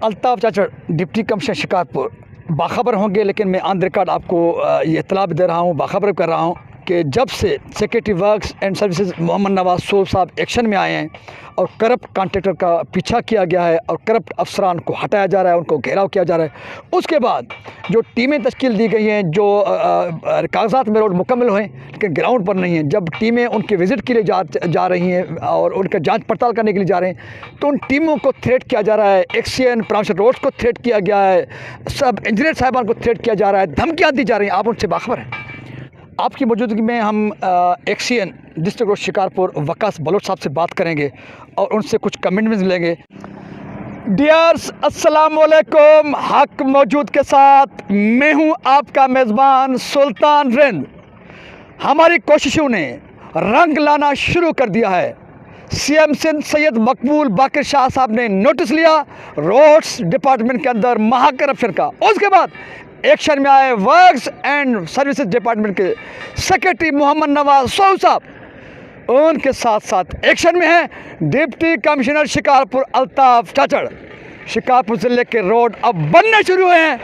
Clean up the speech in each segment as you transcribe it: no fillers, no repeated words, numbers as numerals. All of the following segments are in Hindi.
अल्ताफ चाचड़, डिप्टी कमिश्नर शिकारपुर, बाखबर होंगे लेकिन मैं ऑन रिकॉर्ड आपको ये इत्तला भी दे रहा हूँ, बाखबर कर रहा हूँ कि जब से secretary works and services Mohammad Nawaz सोब साहब एक्शन में आए हैं और करप्ट कॉन्ट्रैक्टर का पीछा किया गया है और करप्ट अफसरान को हटाया जा रहा है, उनको घेराव किया जा रहा है, उसके बाद जो टीमें तश्कील दी गई हैं, जो कागजात में रोड मुकम्मल हुए लेकिन ग्राउंड पर नहीं हैं, जब टीमें उनके विज़िट के लिए जा रही हैं और उनका जांच पड़ताल करने के लिए जा रहे हैं, तो उन टीमों को थ्रेट किया जा रहा है। एक्सीएन प्रमोशन रोड्स को थ्रेट किया गया है, सब इंजीनियर साहिबान को थ्रेट किया जा रहा है, धमकियाँ दी जा रही हैं। आप उनसे बाखबर हैं। आपकी मौजूदगी में हम XEN district road Shikarpur Waqas Baloch साहब से बात करेंगे और उनसे कुछ कमिटमेंट्स लेंगे। डियर्स, अस्सलाम वालेकुम। हक मौजूद के साथ मैं हूं आपका मेज़बान सुल्तान रिंद। हमारी कोशिशों ने रंग लाना शुरू कर दिया है। सीएम सिंध सैयद मकबूल बाकर शाह साहब ने नोटिस लिया रोड्स डिपार्टमेंट के अंदर महा करप्शन का। उसके बाद एक्शन में आए वर्क्स एंड सर्विसेज डिपार्टमेंट के सेक्रेटरी मोहम्मद नवाज सोब साहब। उनके साथ साथ एक्शन में है डिप्टी कमिश्नर शिकारपुर अल्ताफ चाचड़। शिकारपुर ज़िले के रोड अब बनने शुरू हुए हैं।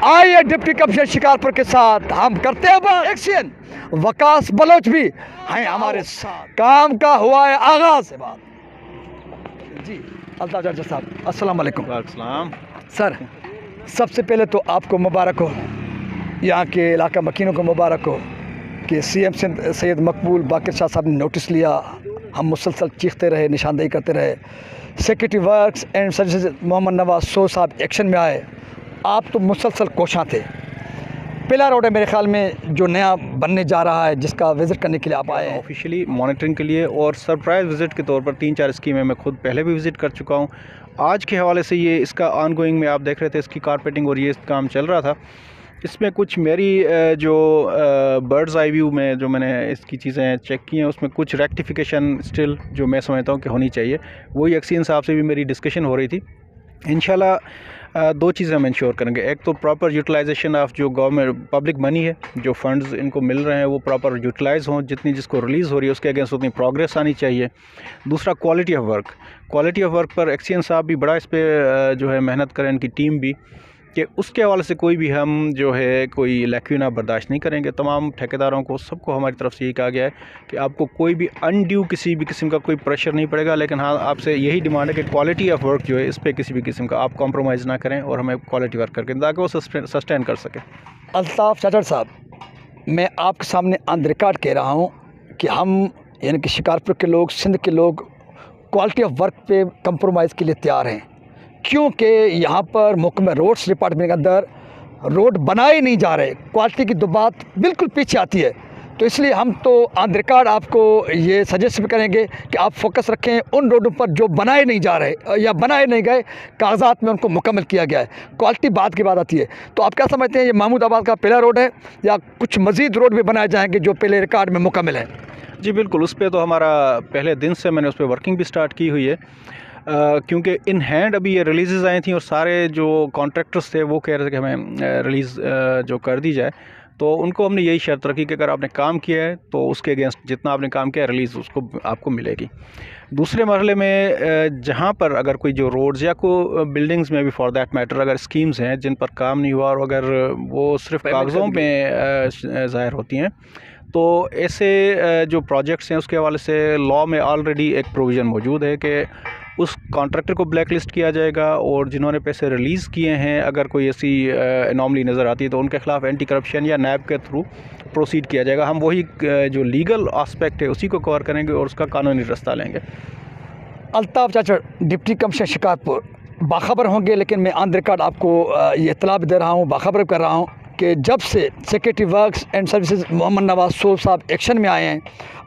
आइए डिप्टी कमिश्नर शिकारपुर के साथ हम करते हैं बात। एक्शन वकास बलोच भी हैं हमारे साथ। काम का हुआ है आगाज से बात। जी अल्ताफ चाचड़ साहब, अस्सलाम वालेकुम। वालेकुम सर, सबसे पहले तो आपको मुबारक हो, यहाँ के इलाका मकीनों को मुबारक हो कि सीएम सैयद मकबूल बाकर शाह साहब ने नोटिस लिया। हम मुसलसल चीखते रहे, निशानदेही करते रहे। Secretary works and services Mohammad Nawaz सोब साहब एक्शन में आए। आप तो मुसलसल कोशां थे। पहला रोड है मेरे ख्याल में जो नया बनने जा रहा है, जिसका विज़िट करने के लिए आप आए हैं ऑफिशियली मॉनिटरिंग के लिए, और सरप्राइज़ विज़िट के तौर पर 3-4 स्कीमें मैं खुद पहले भी विज़िट कर चुका हूँ। आज के हवाले से ये इसका ऑनगोइंग में आप देख रहे थे, इसकी कारपेटिंग और ये काम चल रहा था। इसमें कुछ मेरी जो बर्ड्स आई व्यू में जो मैंने इसकी चीज़ें चेक की हैं, उसमें कुछ रेक्टिफिकेशन स्टिल जो मैं समझता हूँ कि होनी चाहिए। वही एक्सीएन साहब से भी मेरी डिस्कशन हो रही थी। इंशाल्लाह दो चीज़ें हम इंश्योर करेंगे। एक तो प्रॉपर यूटिलाइजेशन ऑफ जो गवर्नमेंट पब्लिक मनी है, जो फंड्स इनको मिल रहे हैं वो प्रॉपर यूटिलाइज़ हों, जितनी जिसको रिलीज़ हो रही है उसके अगेंस्ट उतनी प्रोग्रेस आनी चाहिए। दूसरा क्वालिटी ऑफ वर्क पर एक्सीएन साहब भी बड़ा इस पर जो है मेहनत करें, इनकी टीम भी, कि उसके हवाले से कोई भी हम जो है कोई लैक्यूना बर्दाश्त नहीं करेंगे। तमाम ठेकेदारों को, सबको हमारी तरफ से यही कहा गया है कि आपको कोई भी अनड्यू किसी भी किस्म का कोई प्रेशर नहीं पड़ेगा, लेकिन हाँ आपसे यही डिमांड है कि क्वालिटी ऑफ वर्क जो है इस पर किसी भी किस्म का आप कॉम्प्रोमाइज़ ना करें और हमें क्वालिटी वर्क करके ताकि वो सस्टेन कर सके। अल्ताफ चाचड़ साहब, मैं आपके सामने ऑन रिकॉर्ड कह रहा हूँ कि हम यानी कि शिकारपुर के लोग, सिंध के लोग क्वालिटी ऑफ वर्क पे कंप्रोमाइज़ के लिए तैयार हैं, क्योंकि यहाँ पर मुकम्मल रोड्स डिपार्टमेंट के अंदर रोड बनाए नहीं जा रहे। क्वालिटी की तो बात बिल्कुल पीछे आती है। तो इसलिए हम तो ऑन रिकॉर्ड आपको ये सजेस्ट भी करेंगे कि आप फोकस रखें उन रोडों पर जो बनाए नहीं जा रहे या बनाए नहीं गए, कागजात में उनको मुकम्मल किया गया है। क्वालिटी बात की बात आती है। तो आप क्या समझते हैं, ये महमूदाबाद का पहला रोड है या कुछ मज़ीद रोड भी बनाए जाएंगे जो पहले रिकॉर्ड में मुकम्मल है? जी बिल्कुल, उस पर तो हमारा पहले दिन से मैंने उस पर वर्किंग भी स्टार्ट की हुई है, क्योंकि इन हैंड अभी ये रिलीज़ आई थी और सारे जो कॉन्ट्रैक्टर्स थे वो कह रहे थे कि हमें रिलीज़ जो कर दी जाए। तो उनको हमने यही शर्त रखी कि अगर आपने काम किया है तो उसके अगेंस्ट जितना आपने काम किया है रिलीज़ उसको आपको मिलेगी। दूसरे मरहले में जहाँ पर अगर कोई जो रोड्स या को बिल्डिंग्स में भी फॉर दैट मैटर अगर स्कीम्स हैं जिन पर काम नहीं हुआ और अगर वो सिर्फ कागज़ों में ज़ाहिर होती हैं, तो ऐसे जो प्रोजेक्ट्स हैं उसके हवाले से लॉ में ऑलरेडी एक प्रोविज़न मौजूद है कि उस कॉन्ट्रैक्टर को ब्लैक लिस्ट किया जाएगा और जिन्होंने पैसे रिलीज़ किए हैं अगर कोई ऐसी एनॉमली नज़र आती है तो उनके ख़िलाफ़ एंटी करप्शन या नैब के थ्रू प्रोसीड किया जाएगा। हम वही जो लीगल आस्पेक्ट है उसी को कवर करेंगे और उसका कानूनी रास्ता लेंगे। अल्ताफ चाचड़, डिप्टी कमिश्नर शिकारपुर, बाखबर होंगे लेकिन मैं ऑन रिकॉर्ड आपको ये इत्तला भी दे रहा हूँ, बाखबर कर रहा हूँ कि जब से secretary works and services Mohammad Nawaz सोब साहब एक्शन में आए हैं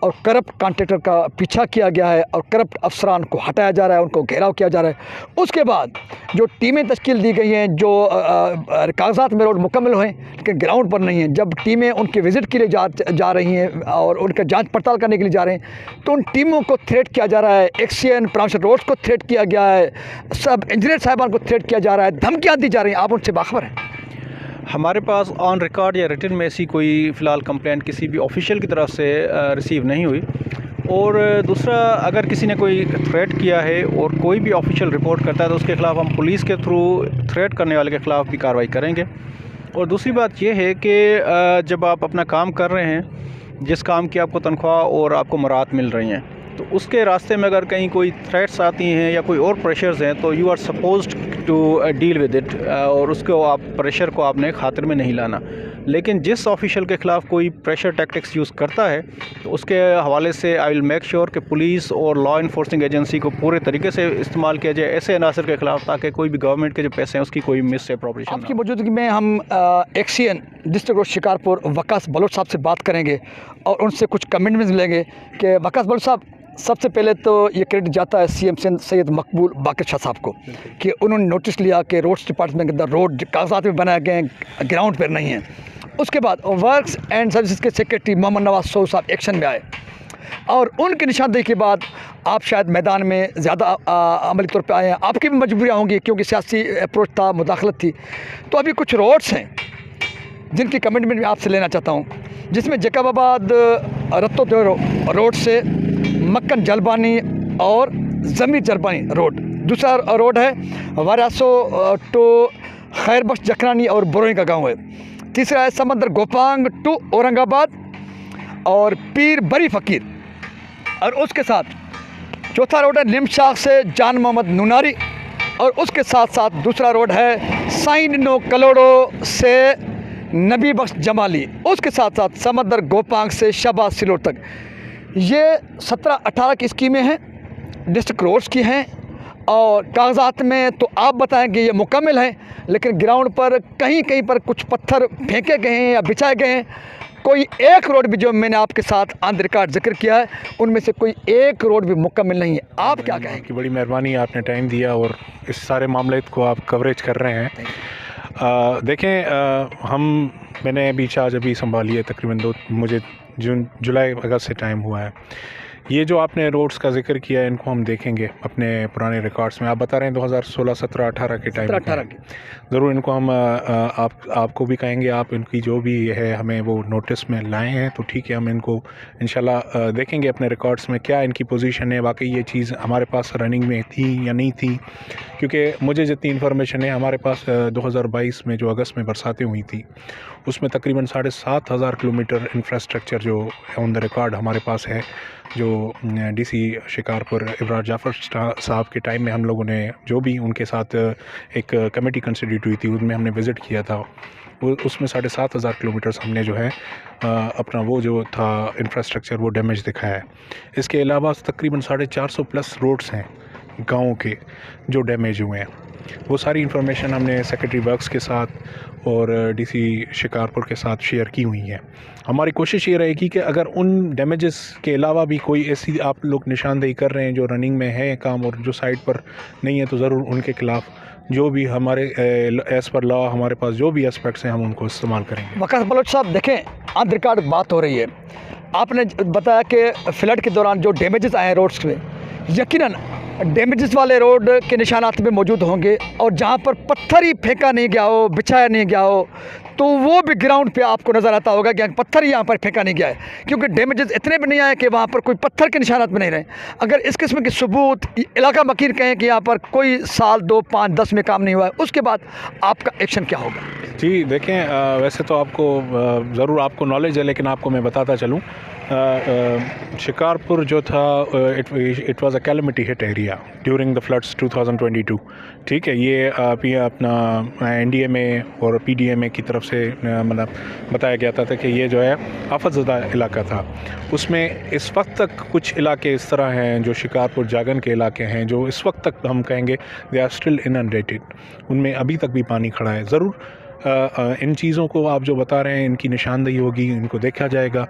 और करप्ट कॉन्ट्रैक्टर का पीछा किया गया है और करप्ट अफसरान को हटाया जा रहा है, उनको घेराव किया जा रहा है, उसके बाद जो टीमें तश्कील दी गई हैं, जो कागजात में रोड मुकम्मल हुए लेकिन ग्राउंड पर नहीं हैं, जब टीमें उनके विज़िट के लिए जा रही हैं और उनका जांच पड़ताल करने के लिए जा रहे हैं, तो उन टीमों को थ्रेट किया जा रहा है। एक्सीएन प्रमोशन रोड्स को थ्रेट किया गया है, सब इंजीनियर साहिबान को थ्रेट किया जा रहा है, धमकियाँ दी जा रही हैं। आप उनसे बाखबर हैं? हमारे पास ऑन रिकॉर्ड या रिटन में ऐसी कोई फ़िलहाल कंप्लेंट किसी भी ऑफिशियल की तरफ से रिसीव नहीं हुई। और दूसरा, अगर किसी ने कोई थ्रेट किया है और कोई भी ऑफिशियल रिपोर्ट करता है तो उसके ख़िलाफ़ हम पुलिस के थ्रू थ्रेट करने वाले के ख़िलाफ़ भी कार्रवाई करेंगे। और दूसरी बात यह है कि जब आप अपना काम कर रहे हैं, जिस काम की आपको तनख्वाह और आपको मराहत मिल रही हैं, तो उसके रास्ते में अगर कहीं कोई थ्रेट्स आती हैं या कोई और प्रेशर्स हैं तो you are supposed to deal with it, और उसको आप प्रेशर को आपने खातिर में नहीं लाना। लेकिन जिस ऑफिशियल के ख़िलाफ़ कोई प्रेशर टैक्टिक्स यूज़ करता है तो उसके हवाले से आई विल मेक श्योर कि पुलिस और लॉ इन्फोर्सिंग एजेंसी को पूरे तरीके से इस्तेमाल किया जाए ऐसे अनासर के ख़िलाफ़, ताकि कोई भी गवर्नमेंट के जो पैसे हैं उसकी कोई मिस अप्रोप्रिएशन आपकी मौजूदगी में हम XEN district road Shikarpur Waqas Baloch साहब से बात करेंगे और उनसे कुछ कमिटमेंट्स लेंगे कि वकास बलोच साहब, सबसे पहले तो ये क्रेडिट जाता है सीएम सैयद मकबूल बाकर शाह साहब को कि उन्होंने नोटिस लिया कि रोड्स डिपार्टमेंट के अंदर रोड कागजात में बनाए गए हैं, ग्राउंड पर नहीं हैं। उसके बाद वर्क्स एंड सर्विसेज के सेक्रेटरी मोहम्मद नवाज सोह साहब एक्शन में आए और उनकी निशानदेही के बाद आप शायद मैदान में ज़्यादा अमली तौर पे आए हैं। आपकी भी मजबूरियाँ होंगी क्योंकि सियासी अप्रोच था, मुदाखलत थी। तो अभी कुछ रोड्स हैं जिनकी कमिटमेंट मैं आपसे लेना चाहता हूँ, जिसमें जैकबाबाद रत्तो रोड से मक्कन जलबानी और ज़मीर जलबानी रोड, दूसरा रोड है वारासो टू खैरबख्श जखरानी और बोरोई का गाँव है, तीसरा है समंदर गोपांग टू औरंगाबाद और पीर बरी फ़कीर, और उसके साथ चौथा रोड है निमशाख से जान मोहम्मद नूनारी, और उसके साथ साथ दूसरा रोड है साइन नो कलोड़ो से नबी बख्श जमाली, उसके साथ साथ समंदर गोपांग से शहबाज सिलोर तक। ये 17-18 की स्कीमें हैं, डिस्ट्रिक्ट रोड्स की हैं, और कागजात में तो आप बताएंगे ये मुकम्मल है, लेकिन ग्राउंड पर कहीं कहीं पर कुछ पत्थर फेंके गए हैं या बिछाए गए हैं। कोई एक रोड भी जो मैंने आपके साथ ऑन रिकॉर्ड जिक्र किया है उनमें से कोई एक रोड भी मुकम्मल नहीं है। आप क्या कहेंगे? कि बड़ी मेहरबानी, आपने टाइम दिया और इस सारे मामले को आप कवरेज कर रहे हैं। देखें, मैंने आज अभी संभाली है तकरीबन मुझे जुलाई अगस्त से टाइम हुआ है। ये जो आपने रोड्स का जिक्र किया है इनको हम देखेंगे अपने पुराने रिकॉर्ड्स में। आप बता रहे हैं 2016, 17, 18 के टाइम 18 के, ज़रूर इनको हम आपको भी कहेंगे, आप इनकी जो भी है हमें वो नोटिस में लाए हैं तो ठीक है, हम इनको इंशाल्लाह देखेंगे अपने रिकॉर्ड्स में क्या इनकी पोजीशन है, वाकई ये चीज़ हमारे पास रनिंग में थी या नहीं थी। क्योंकि मुझे जितनी इन्फॉर्मेशन है, हमारे पास 2022 में जो अगस्त में बरसातें हुई थी उसमें तकरीबन 7,500 किलोमीटर इंफ्रास्ट्रक्चर जो ऑन द रिकॉर्ड हमारे पास है, जो डीसी शिकारपुर इब्रार जाफ़र साहब के टाइम में हम लोगों ने जो भी उनके साथ एक कमेटी कंस्टिट्यूट हुई थी उनमें हमने विज़िट किया था, उसमें 7,500 किलोमीटर्स हमने जो है अपना वो जो था इंफ्रास्ट्रक्चर वो डैमेज दिखाया है। इसके अलावा तकरीबन 450 प्लस रोड्स हैं गाँव के जो डैमेज हुए हैं। वो सारी इन्फॉर्मेशन हमने सेक्रेटरी वर्क्स के साथ और डीसी शिकारपुर के साथ शेयर की हुई है। हमारी कोशिश ये रहेगी कि अगर उन डैमेजेस के अलावा भी कोई ऐसी आप लोग निशानदेही कर रहे हैं जो रनिंग में है काम और जो साइट पर नहीं है, तो ज़रूर उनके ख़िलाफ़ जो भी हमारे एज़ पर लॉ हमारे पास जो भी एस्पेक्ट्स हैं हम उनको इस्तेमाल करेंगे। वकास बलोच साहब, देखें ऑन रिकॉर्ड बात हो रही है, आपने बताया कि फ्लड के दौरान जो डैमेजेस आए हैं रोड्स में, यकीनन डैमेजेस वाले रोड के निशानात में मौजूद होंगे, और जहाँ पर पत्थर ही फेंका नहीं गया हो, बिछाया नहीं गया हो, तो वो भी ग्राउंड पे आपको नज़र आता होगा कि पत्थर ही यहाँ पर फेंका नहीं गया है, क्योंकि डैमेजेस इतने भी नहीं आए कि वहाँ पर कोई पत्थर के निशानात में नहीं रहे। अगर इस किस्म के सबूत इलाका मकीर कहें कि यहाँ पर कोई साल 2, 5, 10 में काम नहीं हुआ है, उसके बाद आपका एक्शन क्या होगा? जी देखें, वैसे तो आपको ज़रूर आपको नॉलेज है, लेकिन आपको मैं बताता चलूँ, शिकारपुर जो था it was a calamity hit area during the floods 2022। ठीक है, ये अपना एनडीएमए और पीडीएमए की तरफ से मतलब बताया गया था कि ये जो है आफतज़दा इलाका था। उसमें इस वक्त तक कुछ इलाके इस तरह हैं जो शिकारपुर जागन के इलाके हैं जो इस वक्त तक हम कहेंगे दे आर स्टिल इनंडेटेड, उनमें अभी तक भी पानी खड़ा है। ज़रूर इन चीज़ों को आप जो बता रहे हैं इनकी निशानदेही होगी, इनको देखा जाएगा,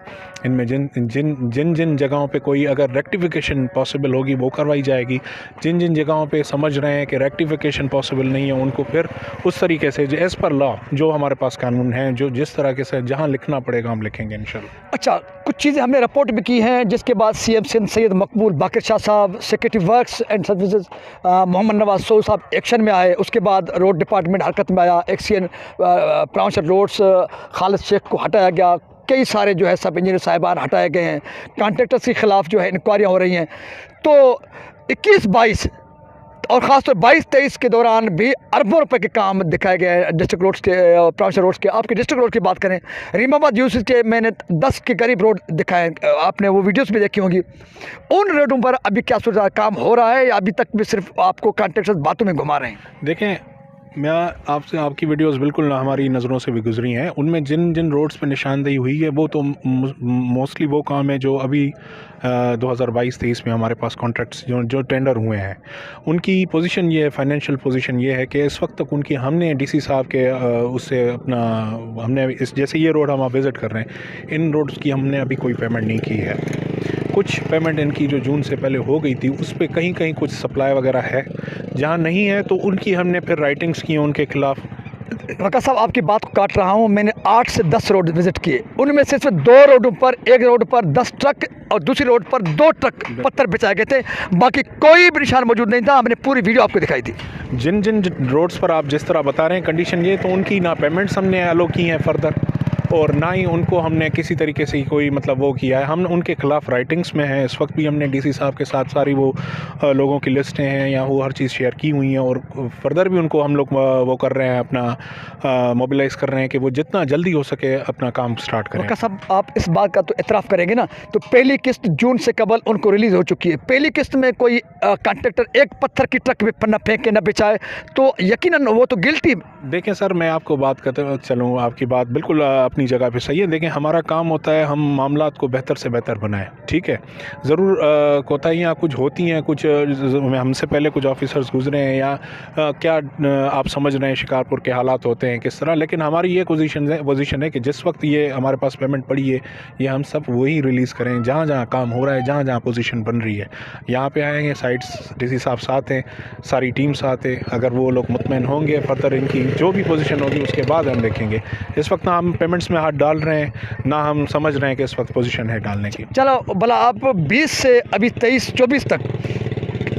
इनमें जिन जगहों पे कोई अगर रेक्टिफिकेशन पॉसिबल होगी वो करवाई जाएगी, जिन जगहों पे समझ रहे हैं कि रेक्टिफिकेशन पॉसिबल नहीं है उनको फिर उस तरीके से एज़ पर लॉ जो हमारे पास कानून हैं, जो जिस तरह के से जहाँ लिखना पड़ेगा हम लिखेंगे इंशाल्लाह। अच्छा, कुछ चीज़ें हमने रिपोर्ट भी की हैं, जिसके बाद सीएम सैयद मकबूल बाकर शाह साहब, secretary works and services Mohammad Nawaz सोह साहब एक्शन में आए, उसके बाद रोड डिपार्टमेंट हरकत में आया, एक्सीएन प्राउंसर रोड्स खालिद शेख को हटाया गया, कई सारे जो है सब इंजीनियर साहिबान हटाए गए हैं, कॉन्ट्रैक्टर्स के ख़िलाफ़ जो है इंक्वायरियाँ हो रही हैं। तो 21-22 और ख़ासतौर 22-23 के दौरान भी अरबों रुपए के काम दिखाए गए हैं डिस्ट्रिक्ट रोड्स के, प्रोविंशियल रोड्स के। आपके डिस्ट्रिक्ट रोड की बात करें, रीमाबाद यूसुफ के मैंने 10 के करीब रोड दिखाए, आपने वो वीडियोस भी देखी होंगी। उन रोडों पर अभी क्या सूरत काम हो रहा है या अभी तक भी सिर्फ आपको कॉन्ट्रैक्टर्स बातों में घुमा रहे हैं? देखें, मैं आपसे आपकी वीडियोस बिल्कुल हमारी नज़रों से भी गुजरी हैं। उनमें जिन जिन रोड्स पे निशानदेही हुई है वो तो मोस्टली वो काम है जो अभी 2022-23 में हमारे पास कॉन्ट्रैक्ट्स जो टेंडर हुए हैं, उनकी पोजीशन ये है, फाइनेंशियल पोजीशन ये है कि इस वक्त तक उनकी हमने डीसी साहब के उससे अपना हमने इस जैसे ये रोड हम आप विज़िट कर रहे हैं, इन रोड्स की हमने अभी कोई पेमेंट नहीं की है। कुछ पेमेंट इनकी जो जून से पहले हो गई थी उस पर कहीं कहीं कुछ सप्लाई वगैरह है, जहाँ नहीं है तो उनकी हमने फिर राइटिंग्स की उनके खिलाफ। वक़ा साहब, आपकी बात को काट रहा हूँ, मैंने 8 से 10 रोड विज़िट किए, उनमें से सिर्फ 2 रोडों पर, एक रोड पर 10 ट्रक और दूसरी रोड पर 2 ट्रक पत्थर बिछाए गए थे, बाकी कोई भी निशान मौजूद नहीं था। हमने पूरी वीडियो आपको दिखाई थी। जिन जिन रोड्स पर आप जिस तरह बता रहे हैं कंडीशन ये, तो उनकी ना पेमेंट्स हमने अलो की हैं फर्दर, और ना ही उनको हमने किसी तरीके से कोई मतलब वो किया है। हम उनके ख़िलाफ़ राइटिंग्स में हैं, इस वक्त भी हमने डीसी साहब के साथ सारी वो लोगों की लिस्टें हैं या वो हर चीज़ शेयर की हुई हैं, और फर्दर भी उनको हम लोग वो कर रहे हैं, अपना मोबिलाइज़ कर रहे हैं कि वो जितना जल्दी हो सके अपना काम स्टार्ट करें। वक़ा साहब, आप इस बात का तो इतराफ़ करेंगे ना, तो पहली किस्त जून से कबल उनको रिलीज़ हो चुकी है। पहली किस्त में कोई कॉन्ट्रैक्टर एक पत्थर की ट्रक भी न फेंके न बिछाए तो यकीनन वो तो गिल्टी। देखें सर, मैं आपको बात करते चलूँ, आपकी बात बिल्कुल अपनी जगह पे सही है। देखें, हमारा काम होता है हम मामलात को बेहतर से बेहतर बनाएं, ठीक है। ज़रूर कोताहियाँ कुछ होती हैं, कुछ हमसे पहले कुछ ऑफिसर्स गुजरे हैं या क्या आप समझ रहे हैं शिकारपुर के हालात होते हैं किस तरह, लेकिन हमारी ये पोजीशन है कि जिस वक्त ये हमारे पास पेमेंट पड़ी है ये हम सब वही रिलीज़ करें जहाँ जहाँ काम हो रहा है, जहाँ जहाँ पोजीशन बन रही है। यहाँ पे आएंगे, साइट्स डीसी साहब साथ हैं, सारी टीम साथ है, अगर वो लोग मुतमईन होंगे फर्दर इनकी जो भी पोजीशन होगी उसके बाद हम देखेंगे। इस वक्त ना हम पेमेंट्स में हाथ डाल रहे हैं, ना हम समझ रहे हैं कि इस वक्त पोजीशन है डालने की। चलो भला, आप 20 से अभी 23-24 तक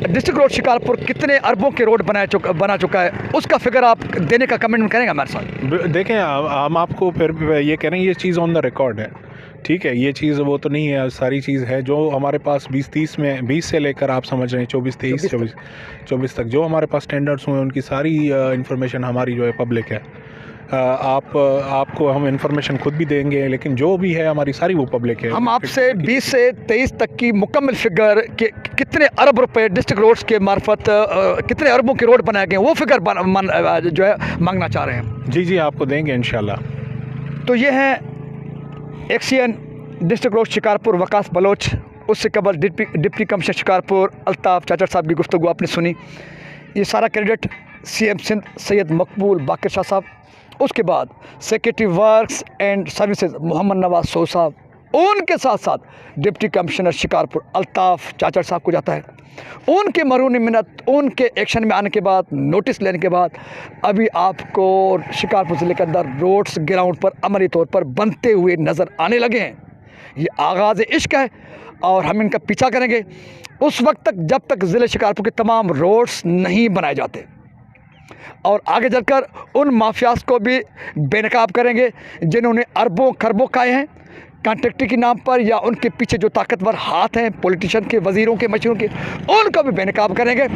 डिस्ट्रिक्ट रोड शिकारपुर कितने अरबों के रोड बना चुका है, उसका फिगर आप देने का कमेंट करेंगे हमारे साथ? देखें, हम आपको फिर ये कह रहे हैं, ये चीज़ ऑन द रिकॉर्ड है, ठीक है। ये चीज़ वो तो नहीं है, सारी चीज़ है जो हमारे पास 20-30 में, 20 से लेकर आप समझ रहे हैं 24-23-24 तक जो हमारे पास टेंडर्स हुए उनकी सारी इंफॉर्मेशन हमारी जो है पब्लिक है। आपको हम इंफॉर्मेशन खुद भी देंगे, लेकिन जो भी है हमारी सारी वो पब्लिक है। हम आपसे 20 से 23 तक की मुकम्मल फिगर कि कितने अरब रुपए डिस्ट्रिक्ट रोड्स के मार्फत कितने अरबों के रोड बनाए गए वो फिगर जो है मांगना चाह रहे हैं। जी, आपको देंगे इंशाल्लाह। तो ये है XEN district road Shikarpur Waqas Baloch, उससे कबल डिप्टी कमिश्नर शिकारपुर अल्ताफ़ चाचर साहब की गुफ्तगू आपने सुनी। ये सारा क्रेडिट CM सिंध सैयद मकबूल बाकर शाह साहब, उसके बाद secretary works and services Mohammad Nawaz सो साहब, उनके साथ साथ डिप्टी कमिश्नर शिकारपुर अल्ताफ़ चाचर साहब को जाता है। उनके मरून मिन्नत, उनके एक्शन में आने के बाद, नोटिस लेने के बाद अभी आपको शिकारपुर ज़िले के अंदर रोड्स ग्राउंड पर अमली तौर पर बनते हुए नज़र आने लगे हैं। ये आगाज़ इश्क है और हम इनका पीछा करेंगे उस वक्त तक जब तक ज़िले शिकारपुर के तमाम रोड्स नहीं बनाए जाते, और आगे चलकर उन माफियाज को भी बेनकाब करेंगे जिन्होंने अरबों खरबों खाए हैं कॉन्ट्रैक्टर के नाम पर, या उनके पीछे जो ताकतवर हाथ हैं पॉलिटिशियन के, वज़ीरों के, मशीरों के, उनको भी बेनकाब करेंगे।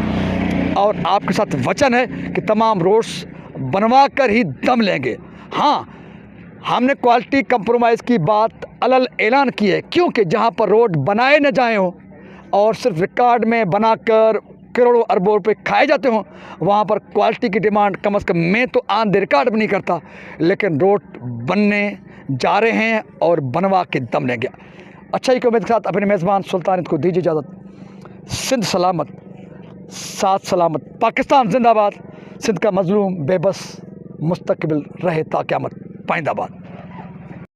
और आपके साथ वचन है कि तमाम रोड्स बनवा कर ही दम लेंगे। हाँ, हमने क्वालिटी कंप्रोमाइज़ की बात अलल ऐलान की है, क्योंकि जहाँ पर रोड बनाए न जाए हों और सिर्फ रिकॉर्ड में बनाकर करोड़ों अरबों रुपए खाए जाते हों, वहाँ पर क्वालिटी की डिमांड कम से कम मैं तो ऑन द रिकॉर्ड भी नहीं करता, लेकिन रोड बनने जा रहे हैं और बनवा के दम लेंगे। अच्छा, की उम्मीद के साथ अपने मेज़बान सुल्तानियत को दीजिए इजाज़त। सिंध सलामत, साथ सलामत, पाकिस्तान जिंदाबाद। सिंध का मजलूम बेबस मुस्तकबिल रहे ता क़यामत पाइंदाबाद।